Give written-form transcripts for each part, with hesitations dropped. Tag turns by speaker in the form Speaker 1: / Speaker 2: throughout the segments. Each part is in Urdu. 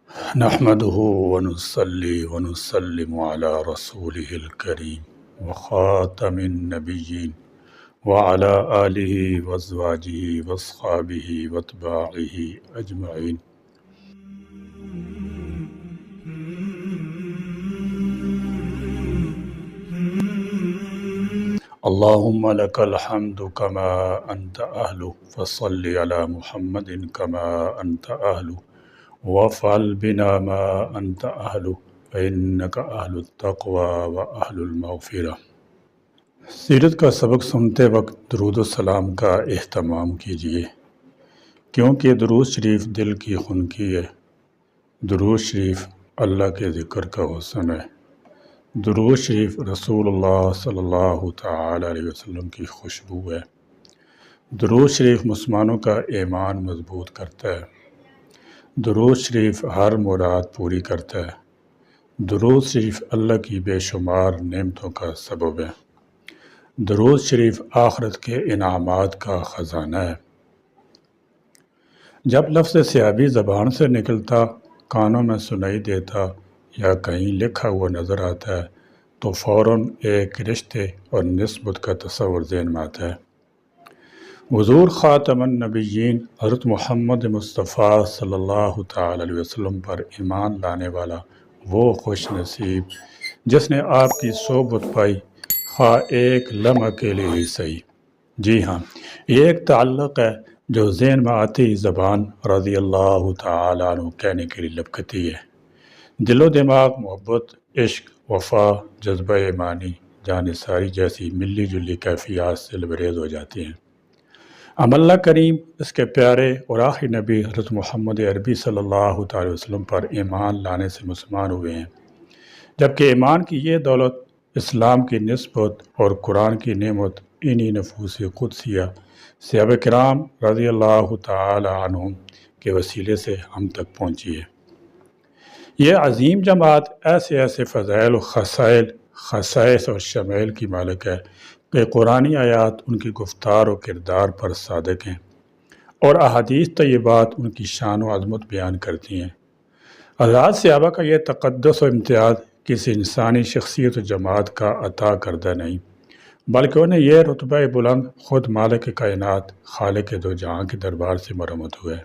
Speaker 1: نحمده ونصلي ونسلم على رسوله الكريم وخاتم النبيين وعلى آله وأزواجه وأصحابه وأتباعه أجمعين. اللهم لك الحمد كما أنت أهله فصل على محمد كما أنت أهله وافعل بنا ما أنت أهله فإنك أهل التقوى وأهل المغفرة. سیرت کا سبق سنتے وقت درود و سلام کا اہتمام کیجیے، کیونکہ درود شریف دل کی خنکی ہے۔ درود شریف اللہ کے ذکر کا حسن ہے۔ درود شریف رسول اللہ صلی اللہ تعالی علیہ وسلم کی خوشبو ہے۔ درود شریف مسلمانوں کا ایمان مضبوط کرتا ہے۔ درود شریف ہر مراد پوری کرتا ہے۔ درود شریف اللہ کی بے شمار نعمتوں کا سبب ہے۔ درود شریف آخرت کے انعامات کا خزانہ ہے۔ جب لفظ صحابی زبان سے نکلتا، کانوں میں سنائی دیتا یا کہیں لکھا ہوا نظر آتا ہے تو فوراً ایک رشتے اور نسبت کا تصور ذہن میں آتا ہے۔ حضور خاتم النبیین حضرت محمد مصطفیٰ صلی اللہ تعالی علیہ وسلم پر ایمان لانے والا وہ خوش نصیب جس نے آپ کی صحبت پائی، خواہ ایک لمحہ کے لیے ہی صحیح۔ جی ہاں، یہ ایک تعلق ہے جو ذہن میں آتی ہی زبان رضی اللہ تعالی عنہ کہنے کے لیے لبکتی ہے۔ دل و دماغ محبت، عشق، وفا، جذبہ ایمانی، جان ساری جیسی ملی جلی کیفیات سے لبریز ہو جاتی ہیں۔ ہم اللہ کریم اس کے پیارے اور آخری نبی حضرت محمد عربی صلی اللہ تعالی وسلم پر ایمان لانے سے مسلمان ہوئے ہیں، جبکہ ایمان کی یہ دولت، اسلام کی نسبت اور قرآن کی نعمت انہی نفوس قدسیہ صحابہ کرام رضی اللہ تعالی عنہم کے وسیلے سے ہم تک پہنچی ہے۔ یہ عظیم جماعت ایسے فضائل و خصائص اور شمائل کی مالک ہے کہ قرآنی آیات ان کی گفتار و کردار پر صادق ہیں اور احادیث طیبات ان کی شان و عظمت بیان کرتی ہیں۔ حضرات صحابہ کا یہ تقدس و امتیاز کسی انسانی شخصیت و جماعت کا عطا کردہ نہیں، بلکہ انہیں یہ رتبہ بلند خود مالک کائنات خالق دو جہاں کے دربار سے مرمت ہوئے۔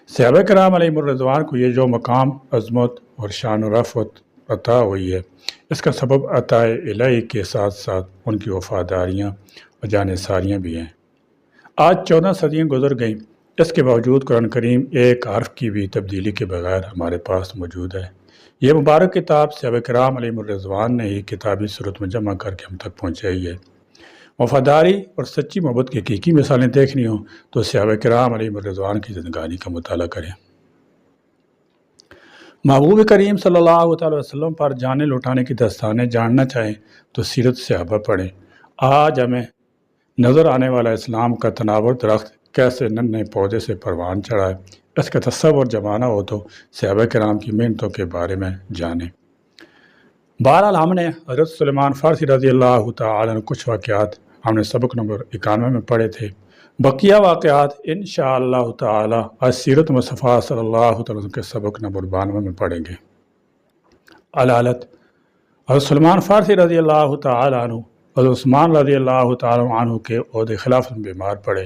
Speaker 1: صحابہ کرام علیہم الرضوان کو یہ جو مقام، عظمت اور شان و رفعت عطا ہوئی ہے، اس کا سبب عطا الہی کے ساتھ ساتھ ان کی وفاداریاں اور جانثاریاں بھی ہیں۔ آج 14 صدیاں گزر گئیں، اس کے باوجود قرآن کریم ایک حرف کی بھی تبدیلی کے بغیر ہمارے پاس موجود ہے۔ یہ مبارک کتاب صحابہ کرام علیہم الرضوان نے ہی کتابی صورت میں جمع کر کے ہم تک پہنچائی ہے۔ وفاداری اور سچی محبت کی حقیقی مثالیں دیکھنی ہوں تو صحابہ کرام علیہم الرضوان کی زندگانی کا مطالعہ کریں۔ محبوب کریم صلی اللہ تعالی وسلم پر جانیں لوٹانے کی داستانیں جاننا چاہیں تو سیرت صحابہ پڑھیں۔ آج ہمیں نظر آنے والا اسلام کا تناور درخت کیسے ننھے پودے سے پروان چڑھا ہے، اس کا تصور جمانا ہو تو صحابہ کرام کی محنتوں کے بارے میں جانیں۔ بہرحال ہم نے حضرت سلیمان فارسی رضی اللہ تعالی عنہ کچھ واقعات ہم نے سبق نمبر 91 میں پڑھے تھے۔ بقیہ واقعات انشاءاللہ تعالی آج سیرت مصطفیٰ صلی اللہ تعالی وسلم کے سبق نمبر 92 میں پڑھیں گے۔ علالت حضرت سلیمان فارسی رضی اللہ تعالی عنہ حضرت عثمان رضی اللہ تعالی عنہ کے عہد خلافت میں بیمار پڑے۔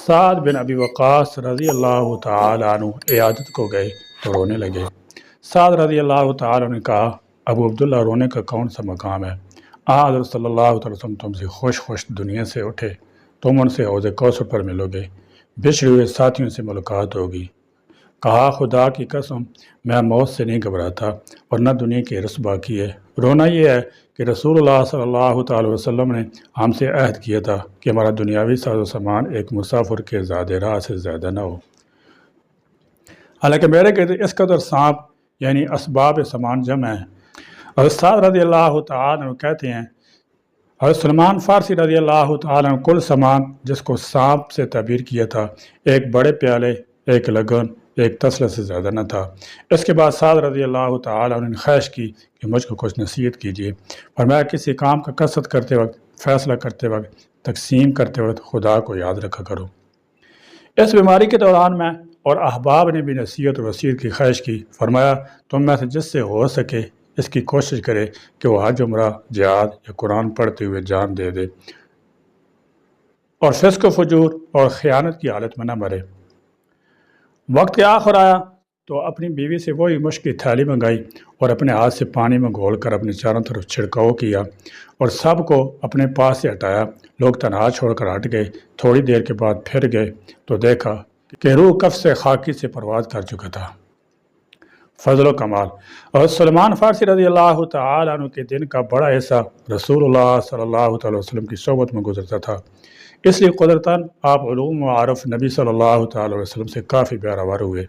Speaker 1: سعد بن ابی وقاص رضی اللہ تعالی عنہ عیادت کو گئے تو رونے لگے۔ سعد رضی اللہ تعالی عنہ نے کہا، ابو عبداللہ رونے کا کون سا مقام ہے؟ حضرت صلی اللہ علیہ وسلم تم سے خوش دنیا سے اٹھے، تم ان سے حوض کوثر پر ملو گے، بچھڑے ہوئے ساتھیوں سے ملاقات ہوگی۔ کہا، خدا کی قسم میں موت سے نہیں گھبراتا اور نہ دنیا کی ہرس باقی ہے۔ رونا یہ ہے کہ رسول اللہ صلی اللہ تعالی وسلم نے ہم سے عہد کیا تھا کہ ہمارا دنیاوی ساز و سامان ایک مسافر کے زاد راہ سے زیادہ نہ ہو۔ حالانکہ میرے گرد اس قدر سانپ یعنی اسباب سامان جمع ہیں۔ حضرت سعد رضی اللہ تعالی عنہ کہتے ہیں، حضرت سلیمان فارسی رضی اللہ تعالی عنہ کل سامان جس کو سانپ سے تعبیر کیا تھا، ایک بڑے پیالے، ایک لگن، ایک تسلہ سے زیادہ نہ تھا۔ اس کے بعد سعد رضی اللہ تعالی عنہ نے خواہش کی کہ مجھ کو کچھ نصیحت کیجیے، فرمایا کسی کام کا قصد کرتے وقت، فیصلہ کرتے وقت، تقسیم کرتے وقت خدا کو یاد رکھا کرو۔ اس بیماری کے دوران میں اور احباب نے بھی نصیحت اور وصیت کی خواہش کی۔ فرمایا تم میں سے جس سے ہو سکے اس کی کوشش کرے کہ وہ حج عمرہ جہاد یا قرآن پڑھتے ہوئے جان دے دے اور فسق و فجور اور خیانت کی حالت میں نہ مرے۔ وقت کے آخر آیا تو اپنی بیوی سے وہی مشک کی تھیلی منگائی اور اپنے ہاتھ سے پانی میں گھول کر اپنی چاروں طرف چھڑکاؤ کیا اور سب کو اپنے پاس سے ہٹایا۔ لوگ تنہا چھوڑ کر ہٹ گئے۔ تھوڑی دیر کے بعد پھر گئے تو دیکھا کہ روح کف سے خاکی سے پرواز کر چکا تھا۔ فضل و کمال۔ اور سلمان فارسی رضی اللہ تعالیٰ عنہ کے دن کا بڑا حصہ رسول اللہ صلی اللہ تعالی وسلم کی صحبت میں گزرتا تھا، اس لیے قدرتاً آپ علوم و عارف نبی صلی اللہ تعالی وسلم سے کافی پیراوار ہوئے۔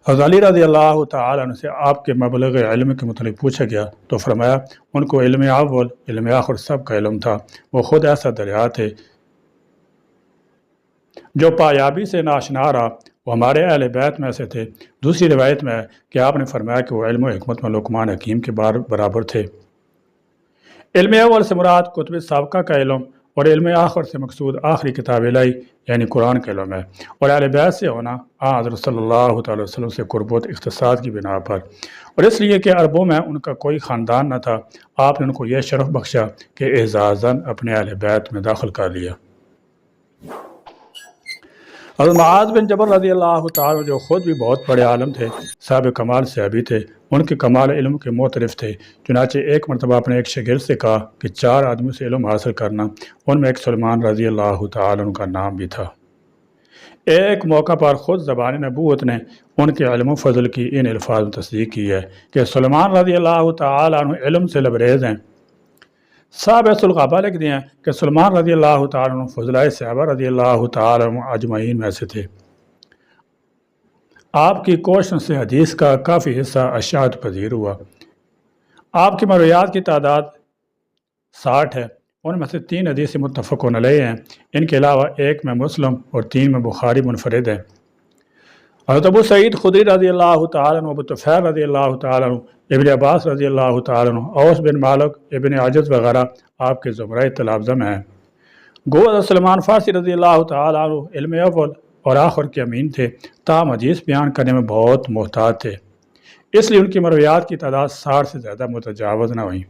Speaker 1: حضرت علی رضی اللہ تعالیٰ عنہ سے آپ کے مبلغ علم کے متعلق پوچھا گیا تو فرمایا ان کو علم اول علم آخر سب کا علم تھا۔ وہ خود ایسا دریا تھے جو پایابی سے ناشنا رہا، وہ ہمارے اہل بیت میں سے تھے۔ دوسری روایت میں ہے کہ آپ نے فرمایا کہ وہ علم و حکمت میں لقمان حکیم کے برابر تھے۔ علم اول سے مراد کتب سابقہ کا علم اور علم آخر سے مقصود آخری کتاب الہی یعنی قرآن کا علم ہے، اور اہل بیت سے ہونا حضرت صلی اللہ تعالی وسلم سے قربت اختصاص کی بنا پر، اور اس لیے کہ عربوں میں ان کا کوئی خاندان نہ تھا، آپ نے ان کو یہ شرف بخشا کہ اعزازاً اپنے اہل بیت میں داخل کر لیا۔ حضرت معاذ بن جبل رضی اللہ تعالیٰ جو خود بھی بہت بڑے عالم تھے، صاحب کمال صحابی تھے، ان کے کمال علم کے معترف تھے۔ چنانچہ ایک مرتبہ اپنے ایک شاگرد سے کہا کہ 4 آدمیوں سے علم حاصل کرنا، ان میں ایک سلمان رضی اللہ تعالیٰ عنہ کا نام بھی تھا۔ ایک موقع پر خود زبان نبوت نے ان کے علم و فضل کی ان الفاظ میں تصدیق کی ہے کہ سلمان رضی اللہ تعالیٰ عنہ علم سے لبریز ہیں۔ صاحب الغابہ لکھ دیا کہ سلمان رضی اللہ تعالیٰ عنہ فضلائے صحابہ رضی اللہ تعالیٰ عنہ اجمعین میں سے تھے۔ آپ کی کوششوں سے حدیث کا کافی حصہ اشاعت پذیر ہوا۔ آپ کی مرویات کی تعداد 60 ہے، ان میں سے 3 حدیث متفقون علیہ ہیں، ان کے علاوہ ایک میں مسلم اور 3 میں بخاری منفرد ہیں۔ حضرت ابو سعید خدری رضی اللہ تعالیٰ عنہ، ابو طفیل رضی اللہ تعالیٰ عنہ، ابن عباس رضی اللہ تعالیٰ عنہ، اوس بن مالک، ابن عجز وغیرہ آپ کے زمرہ تلامذہ میں ہیں۔ گو حضرت سلمان فارسی رضی اللہ تعالیٰ عنہ علم اول اور آخر کے امین تھے، تاہم حدیث بیان کرنے میں بہت محتاط تھے، اس لیے ان کی مرویات کی تعداد 60 سے زیادہ متجاوز نہ ہوئیں۔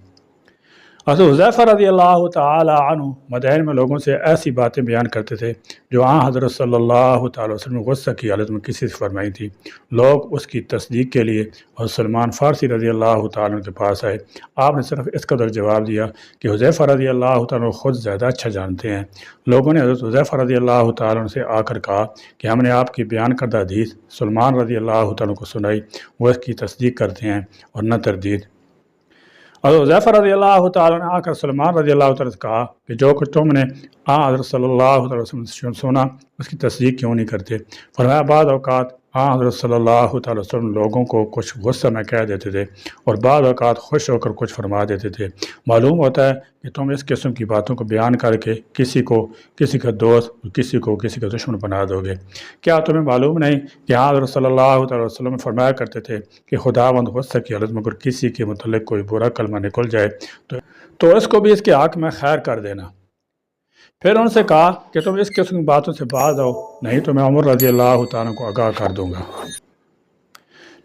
Speaker 1: حضرت حذیفہ رضی اللہ تعالی عنہ مدائن میں لوگوں سے ایسی باتیں بیان کرتے تھے جو حضرت صلی اللہ تعالی وسلم غصہ کی حالت میں کسی سے فرمائی تھی۔ لوگ اس کی تصدیق کے لیے حضرت سلمان فارسی رضی اللہ تعالی عنہ کے پاس آئے۔ آپ نے صرف اس قدر جواب دیا کہ حذیفہ رضی اللہ تعالی عنہ خود زیادہ اچھا جانتے ہیں۔ لوگوں نے حضرت حذیفہ رضی اللہ تعالی عنہ سے آ کر کہا کہ ہم نے آپ کی بیان کردہ حدیث سلمان رضی اللہ تعالی عنہ کو سنائی، وہ اس کی تصدیق کرتے ہیں اور نہ تردید۔ حضرت حذیفہ رضی اللہ تعالیٰ نے آ کر سلمان رضی اللہ تعالیٰ سے کہا کہ جو کچھ تم نے حضرت صلی اللہ علیہ وسلم سے سنا اس کی تصدیق کیوں نہیں کرتے؟ فرمایا بعض اوقات حضرت صلی اللہ تعالیٰ وسلم لوگوں کو کچھ غصہ میں کہہ دیتے تھے اور بعض اوقات خوش ہو کر کچھ فرما دیتے تھے۔ معلوم ہوتا ہے کہ تم اس قسم کی باتوں کو بیان کر کے کسی کا دوست اور کسی کا دشمن بنا دو گے۔ کیا تمہیں معلوم نہیں کہ حضرت صلی اللہ علیہ وسلم فرمایا کرتے تھے کہ خداوند غصہ کی حالت میں اگر کسی کے متعلق کوئی برا کلمہ نکل جائے تو اس کو بھی اس کے حق میں خیر کر دینا۔ پھر ان سے کہا کہ تم اس قسم کی باتوں سے باز آؤ، نہیں تو میں عمر رضی اللہ تعالیٰ کو آگاہ کر دوں گا۔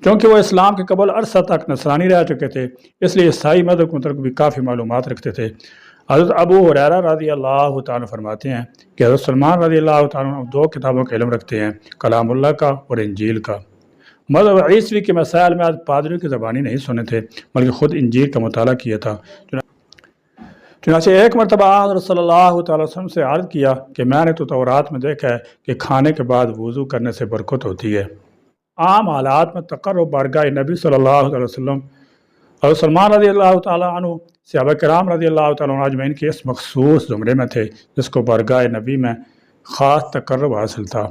Speaker 1: چونکہ وہ اسلام کے قبل عرصہ تک نصرانی رہ چکے تھے، اس لیے عیسائی مذہب کے متعلق بھی کافی معلومات رکھتے تھے۔ حضرت ابو ہریرہ رضی اللہ تعالیٰ فرماتے ہیں کہ حضرت سلمان رضی اللہ تعالیٰ 2 کتابوں کا علم رکھتے ہیں، کلام اللہ کا اور انجیل کا۔ مذہب عیسوی کے مسائل میں آج پادریوں کی زبانی نہیں سنے تھے بلکہ خود انجیل کا مطالعہ کیا تھا۔ چنانچہ ایک مرتبہ حضرت صلی اللہ تعالی وسلم سے عرض کیا کہ میں نے تو تورات میں دیکھا ہے کہ کھانے کے بعد وضو کرنے سے برکت ہوتی ہے۔ عام حالات میں تقرب بارگاہ نبی صلی اللہ علیہ وسلم حضرت سلمان رضی اللہ تعالیٰ عنہ صحابہ کرام رضی اللہ تعالیٰ عنہ اجمعین کے اس مخصوص زمرے میں تھے جس کو بارگاہ نبی میں خاص تقرب حاصل تھا۔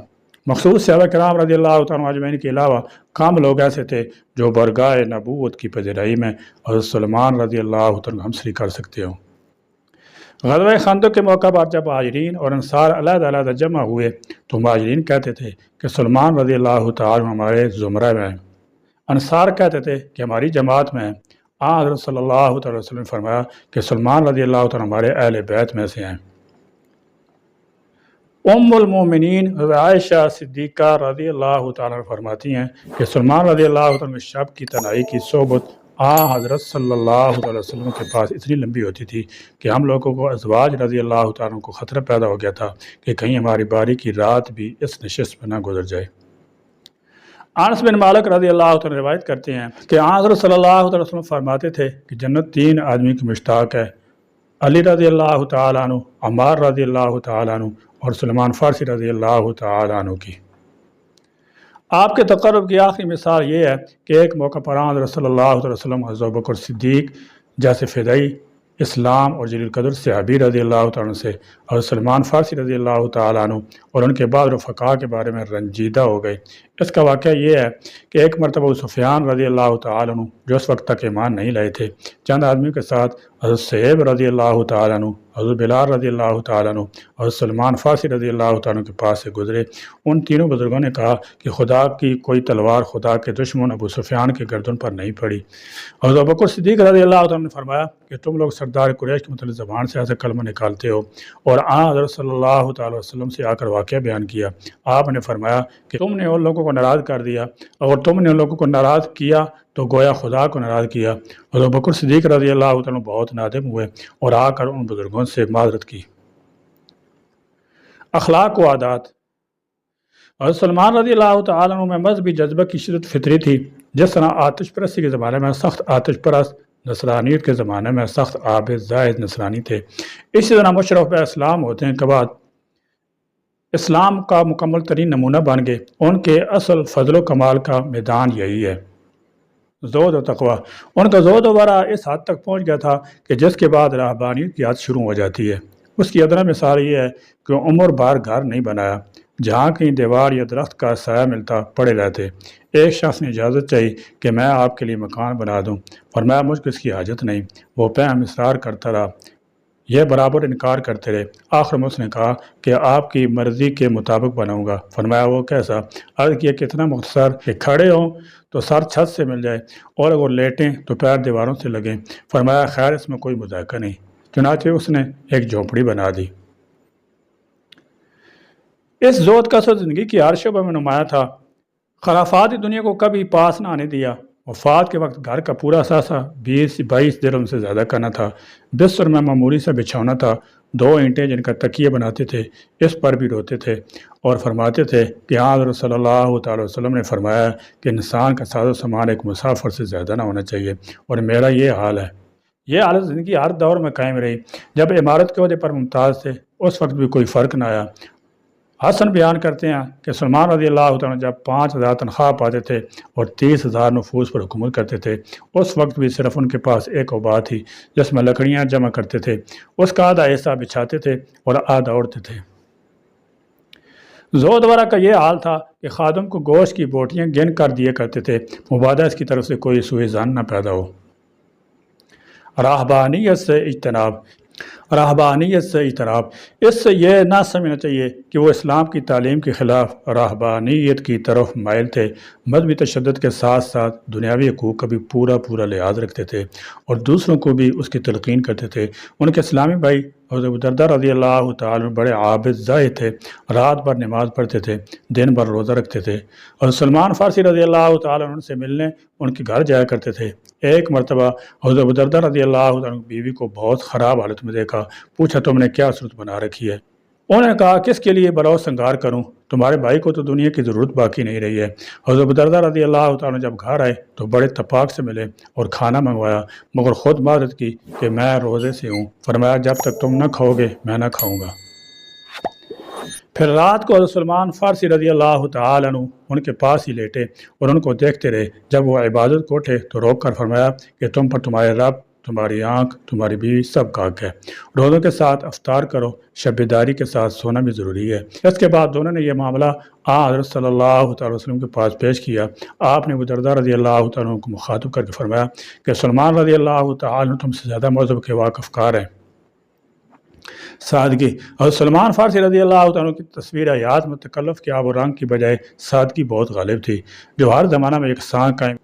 Speaker 1: مخصوص صحابہ کرام رضی اللہ تعالیٰ عنہ اجمعین کے علاوہ کم لوگ ایسے تھے جو بارگاہ نبوت کی پذیرائی میں حضرت سلمان رضی اللہ تعالیٰ ہمسری کر سکتے ہوں۔ غزوہ خندق کے موقع پر جب مہاجرین اور انصار علیحدہ علیحدہ جمع ہوئے تو مہاجرین کہتے تھے کہ سلمان رضی اللہ تعالیٰ ہمارے زمرہ میں ہیں، انصار کہتے تھے کہ ہماری جماعت میں ہیں۔ حضرت صلی اللہ تعالی وسلم نے فرمایا کہ سلمان رضی اللہ تعالیٰ ہمارے اہل بیت میں سے ہیں۔ ام المومنین حضرت عائشہ صدیقہ رضی اللہ تعالیٰ عنہ فرماتی ہیں کہ سلمان رضی اللہ تعالیٰ عنہ شب کی تنہائی کی صحبت حضرت صلی اللہ علیہ وسلم کے پاس اتنی لمبی ہوتی تھی کہ ہم لوگوں کو ازواج رضی اللہ تعالیٰ عنہ کو خطرہ پیدا ہو گیا تھا کہ کہیں ہماری باری کی رات بھی اس نشست میں نہ گزر جائے۔ انس بن مالک رضی اللہ عنہ روایت کرتے ہیں کہ حضرت صلی اللہ علیہ وسلم فرماتے تھے کہ جنت 3 آدمی کی مشتاق ہے، علی رضی اللہ تعالیٰ عنہ، عمار رضی اللہ تعالیٰ عنہ اور سلمان فارسی رضی اللہ تعالیٰ عنہ کی۔ آپ کے تقرب کی آخری مثال یہ ہے کہ ایک موقع پر حضرت صلی اللہ علیہ وسلم حضرت ابوبکر صدیق جیسے فدائی اسلام اور جلیل قدر صحابی رضی اللہ تعالیٰ عنہ سے اور سلمان فارسی رضی اللہ تعالیٰ عنہ اور ان کے بعد رفقا کے بارے میں رنجیدہ ہو گئے۔ اس کا واقعہ یہ ہے کہ ایک مرتبہ ابو سفیان رضی اللہ تعالیٰ عنہ جو اس وقت تک ایمان نہیں لائے تھے چند آدمیوں کے ساتھ حضرت صہیب رضی اللہ تعالیٰ عنہ، حضرت بلال رضی اللہ تعالیٰ عنہ اور سلمان فارسی رضی اللہ تعالیٰ عنہ کے پاس سے گزرے۔ ان تینوں بزرگوں نے کہا کہ خدا کی کوئی تلوار خدا کے دشمن ابو سفیان کے گردن پر نہیں پڑی۔ حضرت ابوبکر صدیق رضی اللہ تعالیٰ عنہ نے فرمایا کہ تم لوگ سردار قریش کے متعلق زبان سے ایسا کلمہ نکالتے ہو، اور حضرت صلی اللہ تعالیٰ وسلم سے آ کر واقعہ بیان کیا۔ آپ نے فرمایا کہ تم نے ان لوگوں کو ناراض کر دیا، اور تم نے ان لوگوں کو ناراض کیا تو گویا خدا کو ناراض کیا۔ حضرت ابوبکر صدیق رضی اللہ تعالیٰ بہت نادم ہوئے اور آ کر ان بزرگوں سے معذرت کی۔ اخلاق و عادات۔ حضرت سلمان رضی اللہ تعالیٰ عنہ میں مذہبی جذبہ کی شدت فطری تھی۔ جس طرح آتش پرستی کے زمانے میں سخت آتش پرست، نصرانیت کے زمانے میں سخت عابد زاہد نصرانی تھے، اسی طرح مشرف بہ اسلام ہوتے ہیں کے بعد اسلام کا مکمل ترین نمونہ بن گئے۔ ان کے اصل فضل و کمال کا میدان یہی ہے، زہد و تقوی۔ ان کا زہد و ورع اس حد تک پہنچ گیا تھا کہ جس کے بعد رہبانیت کی عادت شروع ہو جاتی ہے۔ اس کی ادنا مثال یہ ہے کہ عمر بار گھر نہیں بنایا، جہاں کہیں دیوار یا درخت کا سایہ ملتا پڑے رہتے۔ ایک شخص نے اجازت چاہی کہ میں آپ کے لیے مکان بنا دوں، فرمایا مجھ کو اس کی حاجت نہیں۔ وہ پہم اصرار کرتا رہا، یہ برابر انکار کرتے رہے۔ آخر میں اس نے کہا کہ آپ کی مرضی کے مطابق بناؤں گا۔ فرمایا وہ کیسا؟ عرض کیا کتنا مختصر کہ کھڑے ہوں تو سر چھت سے مل جائے، اور اگر لیٹیں تو پیر دیواروں سے لگیں۔ فرمایا خیر اس میں کوئی مذائقہ نہیں۔ چنانچہ اس نے ایک جھونپڑی بنا دی۔ اس زہد کا اثر زندگی کی ہر شعبہ میں نمایاں تھا۔ خرافات دنیا کو کبھی پاس نہ آنے دیا۔ وفات کے وقت گھر کا پورا اثاثہ 20-22 درہم سے زیادہ کا نہ تھا۔ بستر میں معمولی سا بچھونا تھا، 2 اینٹیں جن کا تکیہ بناتے تھے، اس پر بھی روتے تھے اور فرماتے تھے کہ حضرت صلی اللہ تعالی وسلم نے فرمایا کہ انسان کا ساز و سامان ایک مسافر سے زیادہ نہ ہونا چاہیے، اور میرا یہ حال ہے۔ یہ حالت زندگی ہر دور میں قائم رہی۔ جب عمارت کے عہدے پر ممتاز تھے اس وقت بھی کوئی فرق نہ آیا۔ حسن بیان کرتے ہیں کہ سلمان رضی اللہ تعالیٰ جب 5,000 تنخواہ پاتے تھے اور 30,000 نفوس پر حکومت کرتے تھے، اس وقت بھی صرف ان کے پاس ایک اوبا تھی جس میں لکڑیاں جمع کرتے تھے، اس کا آدھا حصہ بچھاتے تھے اور آدھا اوڑھتے تھے۔ زہد ورع کا یہ حال تھا کہ خادم کو گوشت کی بوٹیاں گن کر دیا کرتے تھے، مبادہ اس کی طرف سے کوئی سوء ظن نہ پیدا ہو۔ راہبانیت سے اجتناب۔ راہبانیت سے اجتناب، اس سے یہ نہ سمجھنا چاہیے کہ وہ اسلام کی تعلیم کے خلاف راہبانیت کی طرف مائل تھے۔ مذہبی تشدد کے ساتھ ساتھ دنیاوی حقوق کا بھی پورا لحاظ رکھتے تھے اور دوسروں کو بھی اس کی تلقین کرتے تھے۔ ان کے اسلامی بھائی حضرت ابو درداء رضی اللہ تعالیٰ بڑے عابد زاہد تھے، رات بھر نماز پڑھتے تھے، دن بھر روزہ رکھتے تھے، اور سلمان فارسی رضی اللہ تعالیٰ ان سے ملنے ان کے گھر جایا کرتے تھے۔ ایک مرتبہ حضرت ابو درداء رضی اللہ تعالیٰ بیوی کو بہت خراب حالت میں دیکھا، پوچھا تم نے کیا صورت بنا رکھی ہے؟ انہوں نے کہا کس کے لیے بلاؤ سنگار کروں، تمہارے بھائی کو تو دنیا کی ضرورت باقی نہیں رہی ہے۔ حضرت ابو درداء رضی اللہ تعالیٰ جب گھر آئے تو بڑے اتفاق سے ملے اور کھانا منگوایا، مگر خود معذرت کی کہ میں روزے سے ہوں۔ فرمایا جب تک تم نہ کھاؤ گے میں نہ کھاؤں گا۔ پھر رات کو حضرت سلمان فارسی رضی اللہ تعالیٰ عنہ ان کے پاس ہی لیٹے اور ان کو دیکھتے رہے۔ جب وہ عبادت کو اٹھے تو روک کر فرمایا کہ تم پر تمہارے رب، تمہاری آنکھ، تمہاری بیوی سب کا حق ہے۔ روزوں کے ساتھ افطار کرو، شب بیداری کے ساتھ سونا بھی ضروری ہے۔ اس کے بعد دونوں نے یہ معاملہ حضرت صلی اللہ تعالی وسلم کے پاس پیش کیا۔ آپ نے ابو درداء رضی اللہ تعالیٰ کو مخاطب کر کے فرمایا کہ سلمان رضی اللہ تعالیٰ تم سے زیادہ مذہب کے واقف کار ہیں۔ سادگی۔ حضرت سلمان فارسی رضی اللہ تعالیٰ کی تصویر حیات میں تکلف کے آب و رنگ کی بجائے سادگی بہت غالب تھی، جو ہر زمانہ میں یکساں قائم۔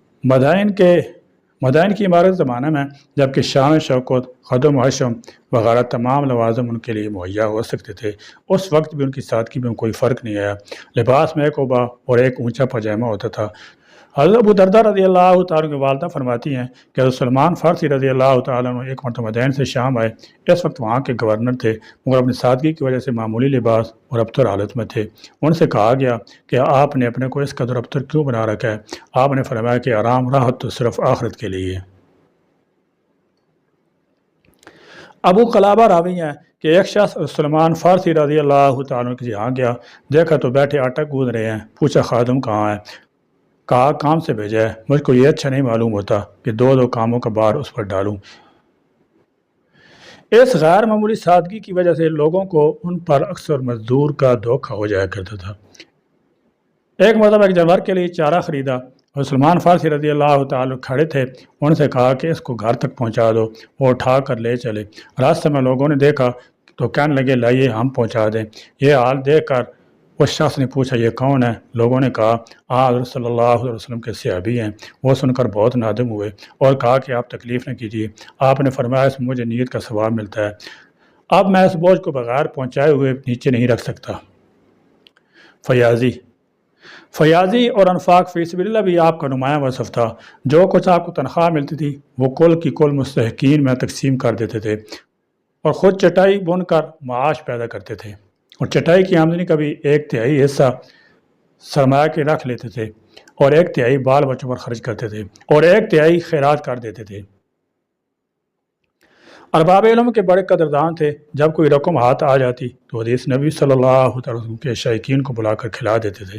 Speaker 1: مدائن کی عمارت زمانہ میں جبکہ شان شوکت خدم و حشم وغیرہ تمام لوازم ان کے لیے مہیا ہو سکتے تھے، اس وقت بھی ان کی سادگی میں کوئی فرق نہیں آیا۔ لباس میں ایک اوبا اور ایک اونچا پاجامہ ہوتا تھا۔ حضرت ابو دردہ رضی اللہ تعالیٰ کی والدہ فرماتی ہیں کہ حضرت سلمان فارسی رضی اللہ تعالیٰ عنہ ایک مرتبہ مدائن سے شام آئے۔ اس وقت وہاں کے گورنر تھے، مگر اپنی سادگی کی وجہ سے معمولی لباس اور ابتر حالت میں تھے۔ ان سے کہا گیا کہ آپ نے اپنے کو اس قدر ابتر کیوں بنا رکھا ہے؟ آپ نے فرمایا کہ آرام راحت تو صرف آخرت کے لیے ہے۔ ابو قلابہ راوی ہیں کہ ایک شخص سلمان فارسی رضی اللہ تعالیٰ کے یہاں گیا، دیکھا تو بیٹھے آٹا گوندھ رہے ہیں۔ پوچھا خادم کہاں ہے؟ کہا کام سے بھیجا ہے، مجھ کو یہ اچھا نہیں معلوم ہوتا کہ دو کاموں کا بار اس پر ڈالوں۔ اس غیر معمولی سادگی کی وجہ سے لوگوں کو ان پر اکثر مزدور کا دھوکہ ہو جایا کرتا تھا۔ ایک مرتبہ ایک جانور کے لیے چارہ خریدا اور سلمان فارسی رضی اللہ تعالیٰ کھڑے تھے، ان سے کہا کہ اس کو گھر تک پہنچا دو، وہ اٹھا کر لے چلے۔ راستے میں لوگوں نے دیکھا تو کہنے لگے لائیے ہم پہنچا دیں۔ یہ حال دیکھ کر اس شخص نے پوچھا یہ کون ہے؟ لوگوں نے کہا حضرت صلی اللہ علیہ وسلم کے صحابی ہیں۔ وہ سن کر بہت نادم ہوئے اور کہا کہ آپ تکلیف نہ کیجیے۔ آپ نے فرمایا اس مجھے نیت کا ثواب ملتا ہے، اب میں اس بوجھ کو بغیر پہنچائے ہوئے نیچے نہیں رکھ سکتا۔ فیاضی اور انفاق فی سبیل اللہ بھی آپ کا نمایاں وصف تھا۔ جو کچھ آپ کو تنخواہ ملتی تھی وہ کل کی کل مستحقین میں تقسیم کر دیتے تھے اور خود چٹائی بن کر معاش پیدا کرتے تھے، اور چٹائی کی آمدنی کا بھی 1/3 حصہ سرمایہ کے رکھ لیتے تھے اور 1/3 بال بچوں پر خرچ کرتے تھے اور 1/3 خیرات کر دیتے تھے۔ ارباب علم کے بڑے قدردان تھے، جب کوئی رقم ہاتھ آ جاتی تو حدیث نبی صلی اللہ علیہ وسلم کے شائقین کو بلا کر کھلا دیتے تھے۔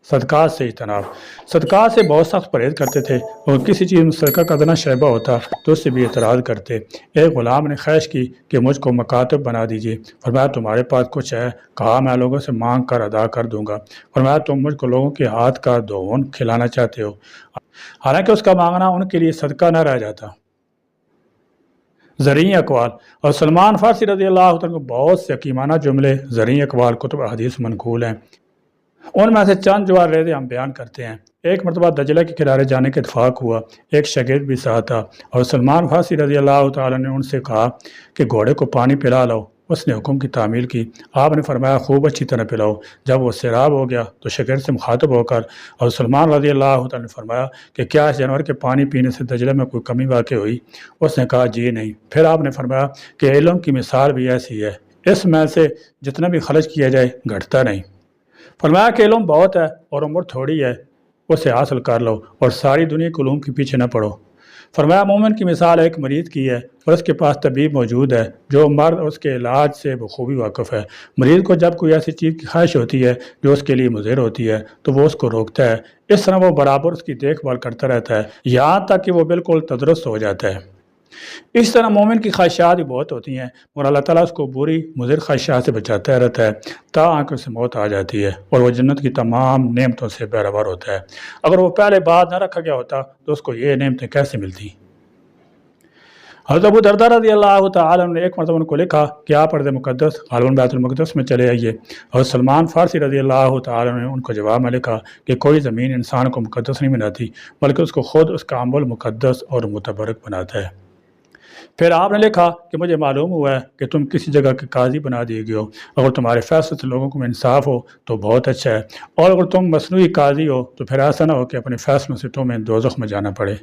Speaker 1: صدقات سے اجتناب، صدقات سے بہت سخت پرہیز کرتے تھے اور کسی چیز میں صدقہ کا ادنا شیبہ ہوتا تو اس سے بھی اعتراض کرتے۔ ایک غلام نے خواہش کی کہ مجھ کو مکاتب بنا دیجیے۔ فرمایا تمہارے پاس کچھ ہے؟ کہا میں لوگوں سے مانگ کر ادا کر دوں گا۔ فرمایا تم مجھ کو لوگوں کے ہاتھ کا دھون کھلانا چاہتے ہو؟ حالانکہ اس کا مانگنا ان کے لیے صدقہ نہ رہ جاتا۔ زرعی اقوال، اور سلمان فارسی رضی اللہ عنہ کو بہت سے حکیمانہ جملے زرعی اقوال کتب احادیث منقول ہیں۔ ان میں سے چند جو ریزے ہم بیان کرتے ہیں۔ ایک مرتبہ دجلہ کے کنارے جانے کا اتفاق ہوا، ایک شاگرد بھی ساتھ تھا اور سلمان فارسی رضی اللہ تعالیٰ نے ان سے کہا کہ گھوڑے کو پانی پلا لاؤ۔ اس نے حکم کی تعمیل کی۔ آپ نے فرمایا خوب اچھی طرح پلاؤ۔ جب وہ سیراب ہو گیا تو شاگرد سے مخاطب ہو کر اور سلمان رضی اللہ تعالیٰ نے فرمایا کہ کیا اس جانور کے پانی پینے سے دجلہ میں کوئی کمی واقع ہوئی؟ اس نے کہا جی نہیں۔ پھر آپ نے فرمایا کہ علم کی مثال بھی ایسی ہے، اس میں سے جتنا بھی خرچ کیا جائے گھٹتا نہیں۔ فرمایا کہ علم بہت ہے اور عمر تھوڑی ہے، اسے حاصل کر لو اور ساری دنیا کے علوم کے پیچھے نہ پڑو۔ فرمایا مومن کی مثال ایک مریض کی ہے اور اس کے پاس طبیب موجود ہے جو مرد اس کے علاج سے بخوبی واقف ہے۔ مریض کو جب کوئی ایسی چیز کی خواہش ہوتی ہے جو اس کے لیے مضر ہوتی ہے تو وہ اس کو روکتا ہے، اس طرح وہ برابر اس کی دیکھ بھال کرتا رہتا ہے یہاں تک کہ وہ بالکل تندرست ہو جاتا ہے۔ اس طرح مومن کی خواہشات بھی بہت ہوتی ہیں اور اللہ تعالیٰ اس کو بری مضر خواہشات سے بچاتا رہتا ہے تا آنکھوں سے موت آ جاتی ہے اور وہ جنت کی تمام نعمتوں سے بہرور ہوتا ہے۔ اگر وہ پہلے بات نہ رکھا گیا ہوتا تو اس کو یہ نعمتیں کیسے ملتی؟ حضرت ابو دردہ رضی اللہ تعالیٰ نے ایک مرتبہ ان کو لکھا کہ آپ ارض مقدس غالباً بیت المقدس میں چلے آئیے، اور سلمان فارسی رضی اللہ تعالیٰ نے ان کو جواب میں لکھا کہ کوئی زمین انسان کو مقدس نہیں بناتی بلکہ اس کو خود اس کا عمل مقدس اور متبرک بناتا ہے۔ پھر آپ نے لکھا کہ مجھے معلوم ہوا ہے کہ تم کسی جگہ کے قاضی بنا دیے گئے ہو، اگر تمہارے فیصلے سے لوگوں کو انصاف ہو تو بہت اچھا ہے، اور اگر تم مصنوعی قاضی ہو تو پھر ایسا نہ ہو کہ اپنے فیصلوں سے تمہیں دوزخ میں جانا پڑے۔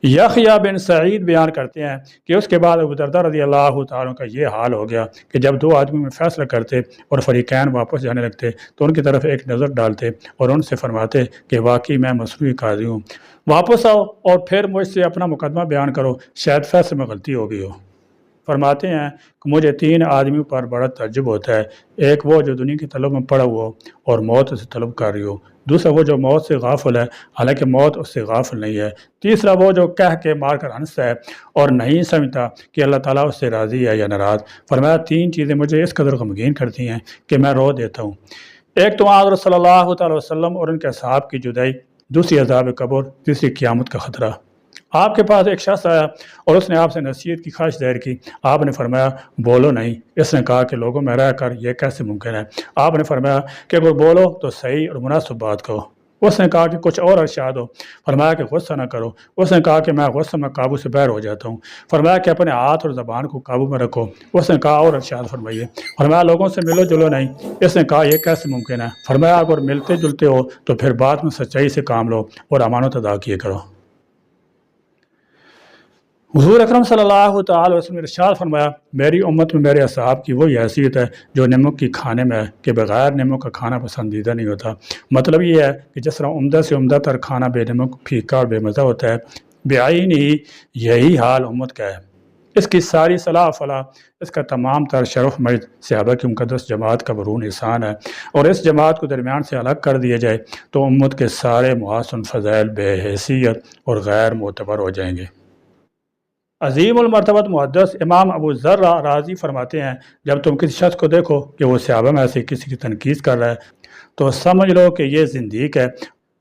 Speaker 1: یحییٰ بن سعید بیان کرتے ہیں کہ اس کے بعد ابو دردہ رضی اللہ تعالیٰ کا یہ حال ہو گیا کہ جب دو آدمی میں فیصلہ کرتے اور فریقین واپس جانے لگتے تو ان کی طرف ایک نظر ڈالتے اور ان سے فرماتے کہ واقعی میں مصنوعی قاضی ہوں، واپس آؤ اور پھر مجھ سے اپنا مقدمہ بیان کرو، شاید فیصلے میں غلطی ہو گئی ہو۔ فرماتے ہیں کہ مجھے 3 آدمیوں پر بڑا تعجب ہوتا ہے، ایک وہ جو دنیا کی طلب میں پڑا ہوا ہو اور موت سے طلب کر رہی ہو، دوسرا وہ جو موت سے غافل ہے حالانکہ موت اس سے غافل نہیں ہے، تیسرا وہ جو کہہ کے مار کر ہنستا ہے اور نہیں سمجھتا کہ اللہ تعالیٰ اس سے راضی ہے یا ناراض۔ فرمایا 3 چیزیں مجھے اس قدر غمگین کرتی ہیں کہ میں رو دیتا ہوں۔ ایک تو حضرت صلی اللہ تعالی وسلم اور ان کے اصحاب کی جدائی، دوسری عذاب قبر، تیسری قیامت کا خطرہ۔ آپ کے پاس ایک شخص آیا اور اس نے آپ سے نصیحت کی خواہش ظاہر کی۔ آپ نے فرمایا بولو نہیں۔ اس نے کہا کہ لوگوں میں رہ کر یہ کیسے ممکن ہے؟ آپ نے فرمایا کہ اگر بولو تو صحیح اور مناسب بات کہو۔ اس نے کہا کہ کچھ اور ارشاد ہو۔ فرمایا کہ غصہ نہ کرو۔ اس نے کہا کہ میں غصہ میں قابو سے باہر ہو جاتا ہوں۔ فرمایا کہ اپنے ہاتھ اور زبان کو قابو میں رکھو۔ اس نے کہا اور ارشاد فرمائیے۔ فرمایا لوگوں سے ملو جلو نہیں۔ اس نے کہا یہ کیسے ممکن ہے؟ فرمایا اگر ملتے جلتے ہو تو پھر بات میں سچائی سے کام لو اور امانت ادا کیے کرو۔ حضور اکرم صلی اللہ تعالی وسلم نے ارشاد فرمایا میری امت میں میرے اصحاب کی وہی حیثیت ہے جو نمک کی کھانے میں ہے کہ بغیر نمک کا کھانا پسندیدہ نہیں ہوتا۔ مطلب یہ ہے کہ جس طرح عمدہ سے عمدہ تر کھانا بے نمک پھیکا اور بے مزہ ہوتا ہے، بعین ہی یہی حال امت کا ہے۔ اس کی ساری صلاح فلاح، اس کا تمام تر شرف مجد صحابہ کی مقدس جماعت کا برون احسان ہے، اور اس جماعت کو درمیان سے الگ کر دیا جائے تو امت کے سارے محاسن فضائل بے حیثیت اور غیر معتبر ہو جائیں گے۔ عظیم المرتبت محدث امام ابو ذر رازی فرماتے ہیں جب تم کسی شخص کو دیکھو کہ وہ صحابہ میں سے کسی کی تنقید کر رہا ہے تو سمجھ لو کہ یہ زندیق ہے،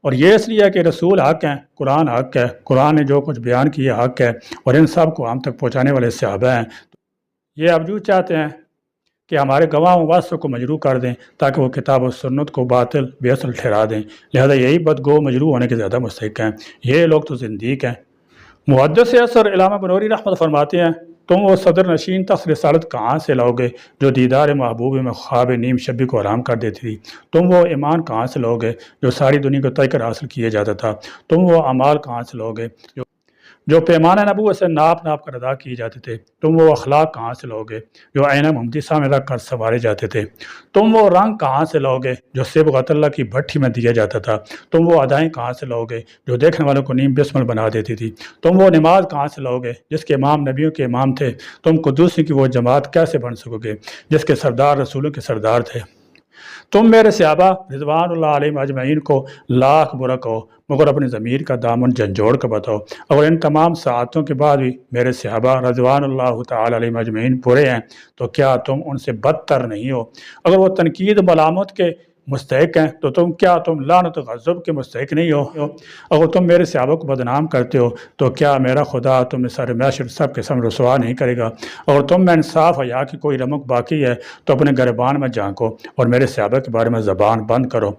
Speaker 1: اور یہ اس لیے کہ رسول حق ہیں، قرآن حق ہے، قرآن نے جو کچھ بیان کیا حق ہے، اور ان سب کو ہم تک پہنچانے والے صحابہ ہیں۔ یہ ابجو چاہتے ہیں کہ ہمارے گواہ مباحثوں کو مجروح کر دیں تاکہ وہ کتاب و سنت کو باطل بے اصل ٹھہرا دیں، لہذا یہی بدگو مجروح ہونے کے زیادہ مستحق ہیں۔ یہ لوگ تو زندیق ہیں۔ محدث اثر علامہ بنوری رحمت فرماتے ہیں تم وہ صدر نشین تخت رسالت کہاں سے لاؤ گے جو دیدار محبوب میں خواب نیم شبی کو آرام کر دیتی تھی؟ تم وہ ایمان کہاں سے لاؤ گے جو ساری دنیا کو طے کر حاصل کیا جاتا تھا؟ تم وہ اعمال کہاں سے لاؤ گے جو پیمانہ نبوت سے ناپ ناپ کر ادا کیے جاتے تھے؟ تم وہ اخلاق کہاں سے لاؤ گے جو عین محمدی سامنے رکھ کر سنوارے جاتے تھے؟ تم وہ رنگ کہاں سے لاؤ گے جو صبغۃ اللہ کی بھٹی میں دیا جاتا تھا؟ تم وہ ادائیں کہاں سے لاؤ گے جو دیکھنے والوں کو نیم بسمل بنا دیتی تھی؟ تم وہ نماز کہاں سے لاؤ گے جس کے امام نبیوں کے امام تھے؟ تم قدوسی کی وہ جماعت کیسے بن سکو گے جس کے سردار رسولوں کے سردار تھے؟ تم میرے صحابہ رضوان اللہ علیہم اجمعین کو لاکھ برا کہو مگر اپنی ضمیر کا دامن جھنجھوڑ کر بتاؤ، اگر ان تمام ساعتوں کے بعد بھی میرے صحابہ رضوان اللہ تعالی علیہم اجمعین برے ہیں تو کیا تم ان سے بدتر نہیں ہو؟ اگر وہ تنقید ملامت کے مستحق ہیں تو کیا تم لعنت و غضب کے مستحق نہیں ہو؟ اگر تم میرے صحابہ کو بدنام کرتے ہو تو کیا میرا خدا تمہیں سارے معاشر سب کے سامنے رسوا نہیں کرے گا؟ اگر تم میں انصاف حیا کی کوئی رمق باقی ہے تو اپنے گریبان میں جھانکو اور میرے صحابہ کے بارے میں زبان بند کرو۔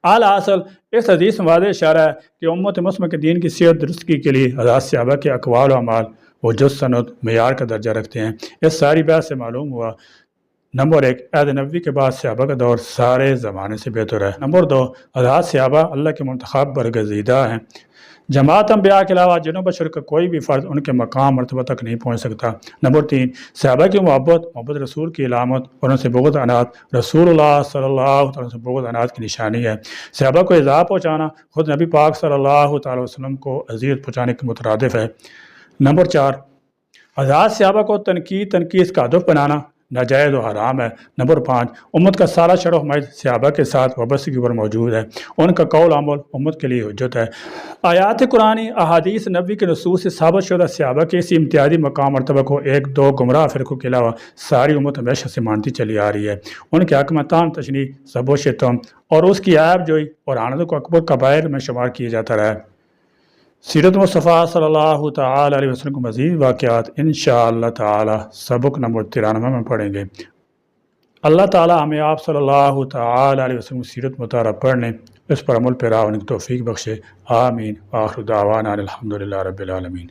Speaker 1: اصل اس حدیث میں واضح اشارہ ہے کہ امت مسلمہ کے دین کی صحت درستگی کے لیے حضرات صحابہ کے اقوال و اعمال وہ جز سند معیار کا درجہ رکھتے ہیں۔ اس ساری بحث سے معلوم ہوا نمبر 1 عہد نبوی کے بعد صحابہ کا دور سارے زمانے سے بہتر ہے۔ نمبر 2 حضرات صحابہ اللہ کے منتخب برگزیدہ ہیں۔ جماعت انبیاء کے علاوہ جن و بشر کا کوئی بھی فرد ان کے مقام مرتبہ تک نہیں پہنچ سکتا۔ نمبر 3 صحابہ کی محبت رسول کی علامت اور ان سے بغض عناد رسول اللہ صلی اللہ علیہ وسلم سے بغض عناد کی نشانی ہے۔ صحابہ کو ایذا پہنچانا خود نبی پاک صلی اللہ تعالی وسلم کو اذیت پہنچانے کے مترادف ہے۔ نمبر 4 حضرات صحابہ کو تنقید کا ہدف بنانا ناجائز و حرام ہے۔ نمبر 5 امت کا سارا شرف مجد صحابہ کے ساتھ وابستگی پر موجود ہے، ان کا قول عمل امت کے لیے حجت ہے۔ آیات قرآنی احادیث نبوی کے نصوص سے ثابت شدہ صحابہ کے اسی امتیازی مقام مرتبہ کو 1-2 گمراہ فرقوں کے علاوہ ساری امت ہمیشہ سے مانتی چلی آ رہی ہے۔ ان کے حق میں تان تشنیع، سب و شتم اور اس کی عیب جوئی اور آنت کو اکبر کبائر میں شمار کیا جاتا رہا ہے۔ سیرت مصطفیٰ صلی اللہ تعالی علیہ وسلم کو مزید واقعات انشاءاللہ تعالی سبق نمبر 93 میں پڑھیں گے۔ اللہ تعالی ہمیں آپ صلی اللہ تعالی علیہ وسلم کی سیرت مطالعہ پڑھنے، اس پر عمل پیرا ہونے کی توفیق بخشے۔ آمین۔ آخر دعوانا الحمدللہ رب العالمین۔